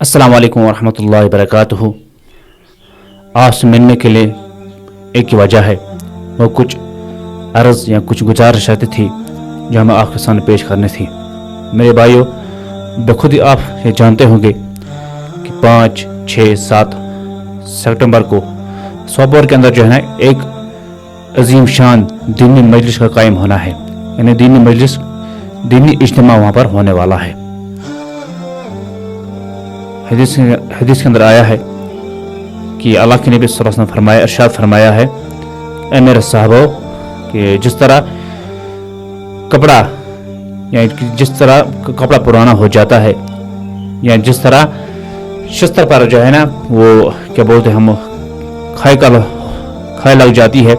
अस्सलाम वालेकुम वरहमतुल्लाहि वबरकातुहू। आपसे मिलने के लिए एक ही वजह है, वो कुछ अर्ज़ या कुछ गुजारिशातें थी जो हमें आपके सामने पेश करनी थी। मेरे भाइयों, बखुद ही आप ये जानते होंगे कि 5, 6, 7 सितंबर को सोपोर के अंदर जो है ना एक अजीम शान दीनी मजलिस का कायम होना है, यानी दीनी मजलिस, दीनी इज्तिमा वहाँ पर होने वाला है। हदीस के अंदर आया है कि अल्लाह के नबी सल्लल्लाहु अलैहि वसल्लम फरमाया, इरशाद फरमाया है, ए मेरे साहबो, कि जिस तरह कपड़ा या जिस तरह कपड़ा पुराना हो जाता है या जिस तरह शस्त्र पर जो है ना वो क्या बोलते हैं हम खाई लग जाती है,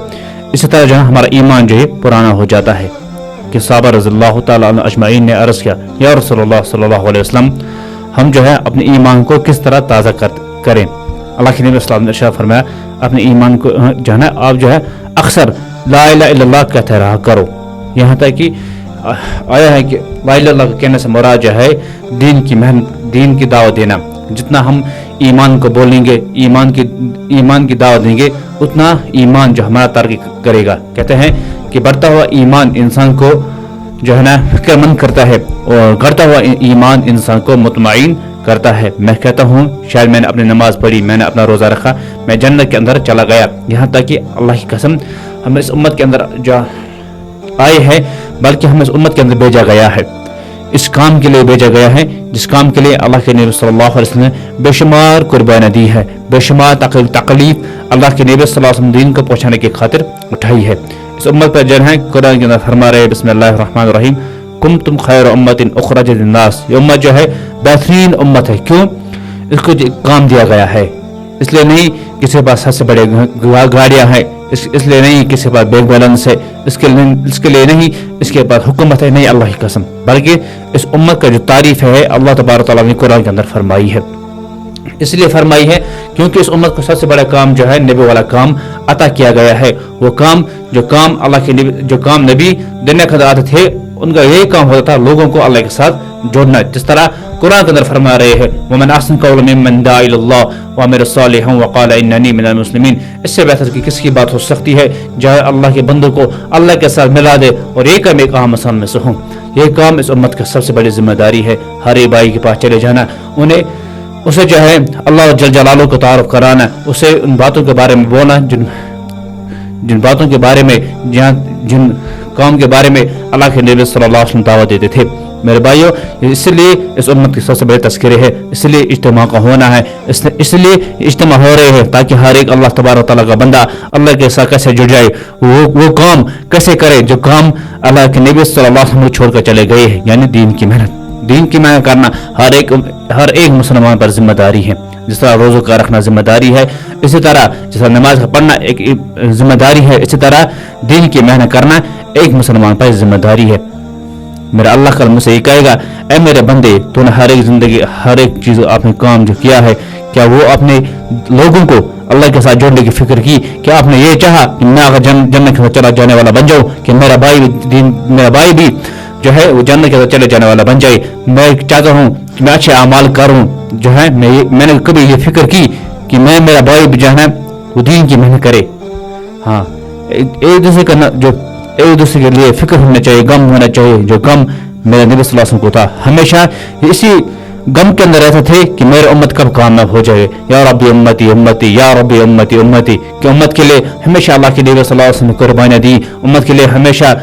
इसी तरह जो है हमारा ईमान जो है पुराना हो जाता है। कि साहबा रज़ियल्लाहु ताला अन्हुम अजमईन ने अर्ज़ किया, या रसूलुल्लाह सल्लल्लाहु अलैहि वसल्लम, हम जो है अपने ईमान को किस तरह ताज़ा करें। अल्लाह के नबी सल्लल्लाहु अलैहि वसल्लम ने इरशाद फरमाया, अपने ईमान को जो है ना आप जो है अक्सर ला इलाहा इल्लल्लाह कहते रहा करो। यहाँ तक कि आया है कि ला इलाहा इल्लल्लाह कहने से मुराद जो है दीन की मेहनत, दीन की दावत देना। जितना हम ईमान को बोलेंगे, ईमान की दावत देंगे, उतना ईमान जो हमारा तरक्की करेगा। कहते हैं कि बढ़ता हुआ ईमान इंसान को जो है ना फिक्रमंद करता है और घटता हुआ ईमान इंसान को मुतमईन करता है। मैं कहता हूँ शायद मैंने अपनी नमाज पढ़ी, मैंने अपना रोज़ा रखा, मैं जन्नत के अंदर चला गया। यहाँ तक कि अल्लाह की कसम हमें इस उम्मत के अंदर जो आए हैं, बल्कि हमें इस उम्मत के अंदर भेजा गया है, इस काम के लिए भेजा गया है जिस काम के लिए अल्लाह के नबी सल्लल्लाहु अलैहि वसल्लम ने बेशुमार कुर्बानियाँ दी है, बेशुमार तकलीफ अल्लाह के नबी सल्लल्लाहु अलैहि वसल्लम दीन को पहुँचाने की खातिर उठाई है। इस उम्मत पर जो है कुरान के अंदर फरमा रहे बिस्मिल्लाहिर रहमानिर रहीम, कुंतुम खैर उम्मतिन उखरजत लिन्नास। ये उम्मत जो है बेहतरीन उम्मत है। क्यों? इसको काम दिया गया है, इसलिए नहीं किसी के पास सबसे बड़े गाड़ियाँ हैं, इसलिए नहीं किसी के पास बैंक बैलेंस है, इसके लिए नहीं इसके पास हुकूमत है, नहीं, अल्लाह की कसम, बल्कि इस उम्मत का जो तारीफ है अल्लाह तबारक तआला ने कुरान के अंदर फरमाई है। इसलिए फरमाई है क्योंकि इस उम्मत को सबसे बड़ा काम जो है नबी वाला काम अता किया गया है। वो काम जो काम अल्लाह के नबी, जो काम नबी दुनिया के आते थे, उनका यही काम होता था लोगों को अल्लाह के साथ जोड़ना। जिस तरह कुरान के अंदर फरमा रहे हैं, वमन अहसन कौलन मिम्मन दआ इलल्लाह व अमिला सालिहन व क़ाला इन्ननी मिनल मुस्लिमीन। इससे बेहतर कि किसकी बात हो सकती है जो अल्लाह के बंदों को अल्लाह के साथ मिला दे और एक काम आसान में से हो। ये काम इस उम्मत की सबसे बड़ी जिम्मेदारी है। हर एक भाई के पास चले जाना, उसे जो है अल्लाह जल जलालहू को तारुफ कराना, उसे उन बातों के बारे में बोलना जिन बातों के बारे में, जिन काम के बारे में अल्लाह के नबी सल्लल्लाहु अलैहि वसल्लम दावत देते थे। मेरे भाइयों, इसलिए इस उम्मत की सबसे बड़ी तस्करे है, इसलिए इज्तिमा का होना है, इसलिए इज्तिमा हो रहे हैं ताकि हर एक अल्लाह तबारक तआला का बंदा अल्लाह के साथ कैसे जुड़ जाए, वो काम कैसे करे जो काम अल्लाह के नबी सल्लल्लाहु अलैहि वसल्लम छोड़कर चले गए हैं, यानी दीन की मेहनत। दीन की मेहनत करना हर एक मुसलमान पर जिम्मेदारी है। जिस तरह रोज़ों का रखना जिम्मेदारी है, इसी तरह जिस तरह नमाज का पढ़ना एक जिम्मेदारी है, इसी तरह दीन की मेहनत करना एक मुसलमान पर जिम्मेदारी है। मेरा अल्लाह कल मुझसे ये कहेगा, ऐ मेरे बंदे, तूने हर एक जिंदगी, हर एक चीज़ आपने काम जो किया है, क्या वो अपने लोगों को अल्लाह के साथ जोड़ने की फिक्र की? क्या आपने ये चाहा कि मैं अगर जन्नत के चला जाने वाला बन जाऊँ, कि मेरा भाई भी जो है वो जन्नत के साथ चले जाने वाला बन जाए? मैं चाहता हूँ कि मैं अच्छे अमाल करूँ, जो है मैंने कभी ये फिक्र की कि मेरा भाई भी जो है वो दीन की मेहनत करे। हाँ, एक दूसरे के लिए फिक्र होना चाहिए, गम होना चाहिए, जो गम मेरे नबी सल्लल्लाहु अलैहि वसल्लम को था। हमेशा इसी गम के अंदर रहते थे कि मेरी उम्मत कब कामयाब हो जाए। या रब्बी उम्मती उम्मती, या रब्बी उम्मती उम्मती, कि उम्मत के लिए हमेशा अल्लाह के नबी सल्लल्लाहु अलैहि वसल्लम ने कुर्बानियाँ दी। उम्मत के लिए हमेशा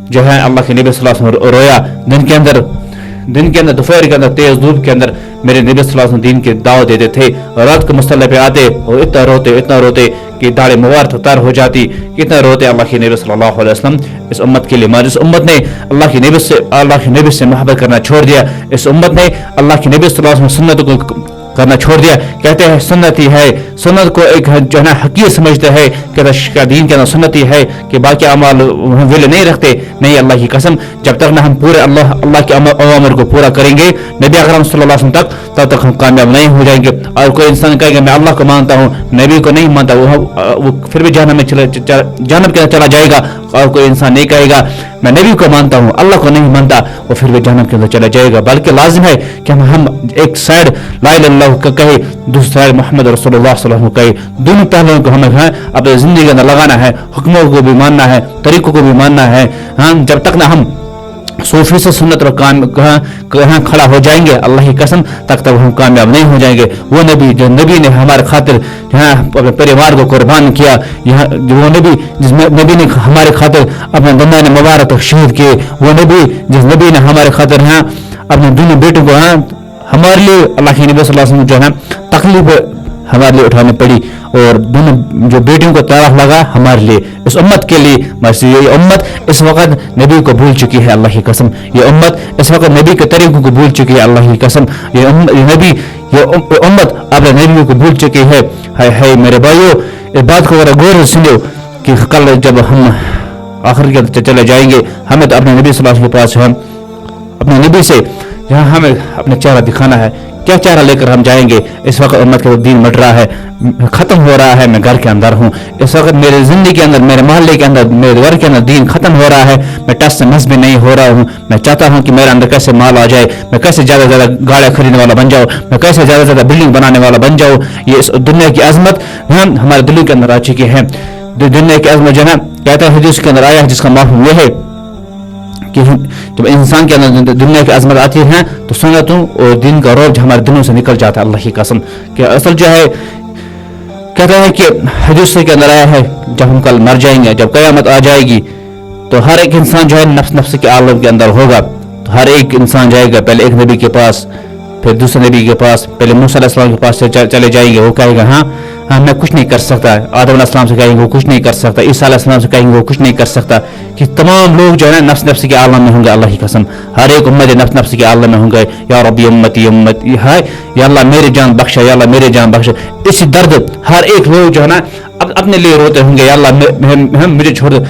जो है अल्लाह के नबी सल्लल्लाहु अलैहि वसल्लम रोया। दिन के अंदर दोपहर के अंदर तेज धूप के अंदर मेरे नबी सल्लल्लाहु अलैहि वसल्लम दीन की दावत देते थे। रात को मुसल्ले पे आते और इतना रोते कि दाढ़ी मुबारक तर हो जाती। कितना रोते अल्लाह के नबी सल्लल्लाहु अलैहि वसल्लम इस उम्मत के लिए। मगर इस उम्मत ने अल्लाह के नबी से मोहब्बत करना छोड़ दिया। इस उम्मत ने अल्लाह के नबी सल्लल्लाहु अलैहि वसल्लम सुन्नत को करना छोड़ दिया। कहते हैं सुन्नत ही है, सुन्नत को एक जो है ना हकीर समझते हैं कि दीन के अंदर सुन्नत ही है, कि बाकी अमाल विल नहीं रखते। नहीं, अल्लाह की कसम, जब तक ना हम पूरे अल्लाह के अवामिर को पूरा करेंगे नबी अकरम सल्लल्लाहु अलैहि वसल्लम तब तक हम कामयाब नहीं हो जाएंगे। और कोई इंसान कहेगा मैं अल्लाह को मानता हूँ, नबी को नहीं मानता, वो फिर भी जहन्नम के अंदर चला जाएगा। और कोई इंसान नहीं कहेगा मैं नबी को मानता हूँ, अल्लाह को नहीं मानता, वो फिर भी जहन्नम के अंदर चला जाएगा। बल्कि लाजिम है कि हम एक साइड ला इलाहा इल्लल्लाह का कहे, दूसरी साइड मोहम्मद रसूलुल्लाह सल्लल्लाहु अलैहि वसल्लम कहे। दोनों पहलुओं को हमें अपनी जिंदगी के अंदर लगाना है, हुक्मों को भी मानना है, तरीकों को भी मानना है। जब तक ना हम सूफी से सुन्नत और कहाँ खड़ा हो जाएंगे, अल्लाह की कसम, तक हम कामयाब नहीं हो जाएंगे। वो नबी जो नबी ने हमारे खातिर अपने परिवार को कुर्बान किया, वो नबी जिस नबी ने हमारे खातिर अपने दंदान मुबारक तक शहीद किए, वो नबी जिस नबी ने हमारे खातिर अपने दोनों बेटों को हमारे लिए अल्लाह के नबी सल्लल्लाहु अलैहि वसल्लम जो है तकलीफ हमारे लिए उठानी पड़ी, और दोनों जो बेटियों को तलाक लगा हमारे लिए, इस उम्मत के लिए। बस ये उम्मत इस वक्त नबी को भूल चुकी है, अल्लाह की कसम। ये उम्मत इस वक्त नबी के तरीकों को भूल चुकी है, अल्लाह की कसम। ये उम्मत अपने नबी को भूल चुकी है। है मेरे भाइयों, इस बात को अगर गौर से सुनो कि कल जब हम आखिर के चले जाएंगे, हमें तो अपने नबी सल्लल्लाहु अलैहि वसल्म के पास है, अपने नबी से जहाँ हमें अपना चेहरा दिखाना है। क्या चेहरा लेकर हम जाएंगे? इस वक्त उम्मत का दीन मट रहा है, खत्म हो रहा है। मैं घर के अंदर हूँ, इस वक्त मेरे जिंदगी के अंदर, मेरे मोहल्ले के अंदर, मेरे घर के अंदर दीन खत्म हो रहा है। मैं टस से मस भी नहीं हो रहा हूँ। मैं चाहता हूँ कि मेरे अंदर कैसे माल आ जाए, मैं कैसे ज्यादा से ज्यादा गाड़ियाँ खरीदने वाला बन जाऊँ, मैं कैसे ज्यादा से ज्यादा बिल्डिंग बनाने वाला बन जाऊँ। ये इस दुनिया की अजमत हमारे दिल के अंदर आ चुकी है। दुनिया की अजमत जो है कहता है हदीस के अंदर आया है, जिसका माफूम यह है कि जब इंसान के अंदर दुनिया की अजमत आती है तो सुन्नतों और दिन का रोब हमारे दिलों से निकल जाता है, अल्लाह की कसम। कि असल जो है कहता है कि हदीस के अंदर आया है, जब हम कल मर जाएंगे, जब क़यामत आ जाएगी, तो हर एक इंसान जो है नफ्स नफ्स के आलम के अंदर होगा। तो हर एक इंसान जाएगा पहले एक नबी के पास, फिर दूसरे नबी के पास, पहले मूसा अलैहिस्सलाम के पास चले जाएंगे। वो कहेगा हाँ मैं कुछ नहीं कर सकता। आदम अलैहिस्सलाम से कहेंगे वो कुछ नहीं कर सकता। ईसा अलैहिस्सलाम से कहेंगे वो कुछ नहीं कर सकता। कि तमाम लोग जो है नफ्स नफ्स के आलम में होंगे, अल्लाह की कसम। हर एक उम्मत नफ्स नफ्स के आलम में होंगे। या रब्बी उम्मती उम्मती है, या अल्लाह मेरी जान बख्शा, या अल्लाह मेरी जान बख्शा। इस दर्द हर एक लोग जो है ना अपने लिए रोते होंगे। या अल्लाह मुझे छोड़ दो,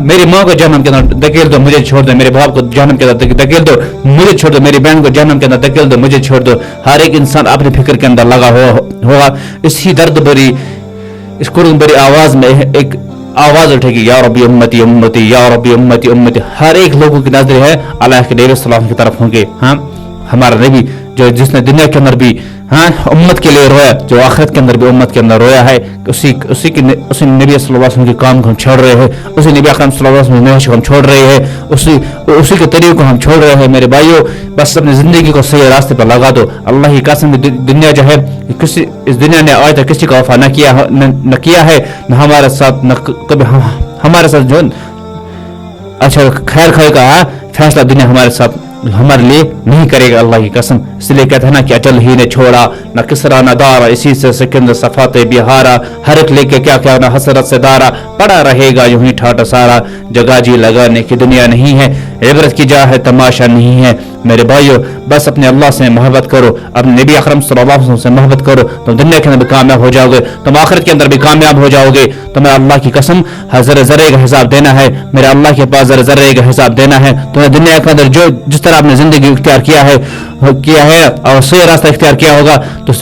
मेरी माँ को जहन्नम के अंदर धकेल दो, मुझे छोड़ दो। मेरे बाप को जहन्नम के अंदर धकेल दो, मुझे छोड़ दो। मेरी बहन को जहन्नम के अंदर धकेल दो, मुझे छोड़ दो। हर एक इंसान अपने फिक्र के अंदर लगा होगा। इसी दर्द भरी, इस कुर्ब भरी आवाज में एक आवाज उठेगी, या रब्बी उम्मती उम्मती, या रब्बी उम्मती उम्मती। हर एक लोगों की नजर है अल्लाह के नबी सल्लल्लाहु अलैहि वसल्लम की तरफ होंगे। हमारा नबी जो जिसने दुनिया के अंदर भी उम्मत के लिए रोया, जो आखिरत के अंदर भी उम्मत के अंदर रोया है, उसी नबी सल्लल्लाहु अलैहि वसल्लम के काम को हम छोड़ रहे हैं, उसी नबी अकरम सल्लल्लाहु अलैहि वसल्लम को हम छोड़ रहे हैं, उसी के तरीके को हम छोड़ रहे हैं। मेरे भाइयों, बस अपनी जिंदगी को सही रास्ते पर लगा दो। अल्लाह की कसम, दुनिया जो है इस दुनिया ने आज तक किसी का वफा न किया है, न हमारे साथ, न कभी हमारे साथ जो अच्छा खैर खाए का फैसला दुनिया हमारे लिए नहीं करेगा, अल्लाह की कसम। इसलिए कहते हैं ना कि अचल ही ने छोड़ा, न किसरा न दारा, इसी से सिकंद सफाते बिहारा। हर एक लेके क्या क्या न हसरत से दारा, पड़ा रहेगा यूं ही ठाट सारा। जगह जी लगाने की दुनिया नहीं है, इबरत की जा है तमाशा नहीं है। मेरे भाइयों, बस अपने अल्लाह से मोहब्बत करो, अपने नबी अकरम सल्लल्लाहु अलैहि वसल्लम से मोहब्बत करो, तुम दुनिया के अंदर भी कामयाब हो जाओगे, तुम आखिरत के अंदर भी कामयाब हो जाओगे। तुम्हें अल्लाह की कसम जर्रे जर्रे का हिसाब देना है, मेरे अल्लाह के पास जर्रे जर्रे का हिसाब देना है। तुम्हें दुनिया के अंदर जो जिस तरह आपने जिंदगी इख्तियार किया है और सही रास्ता इख्तियार किया होगा तो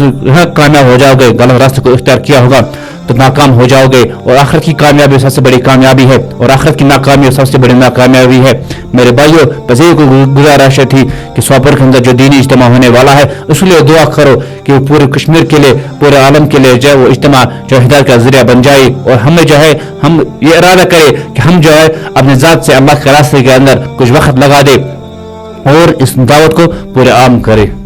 कामयाब हो जाओगे, गलत रास्ते को इख्तियार किया होगा तो नाकाम हो जाओगे। और आखिरत की कामयाबी सबसे बड़ी कामयाबी है, और आखिरत की नाकामी सबसे बड़ी नाकामयाबी है। मेरे भाइयों, बस ये को गुजारिश थी कि स्वापर के अंदर जो दीनी इज्तिमा होने वाला है उसके लिए दुआ करो कि पूरे कश्मीर के लिए, पूरे आलम के लिए जो है वो इज्तिमा जो हिदायत का जरिया बन जाए। और हमें जो है हम ये इरादा करें कि हम जो है अपने ज़ात से अल्लाह के रास्ते के अंदर कुछ वक्त लगा दे और इस दावत को पूरे आम करें।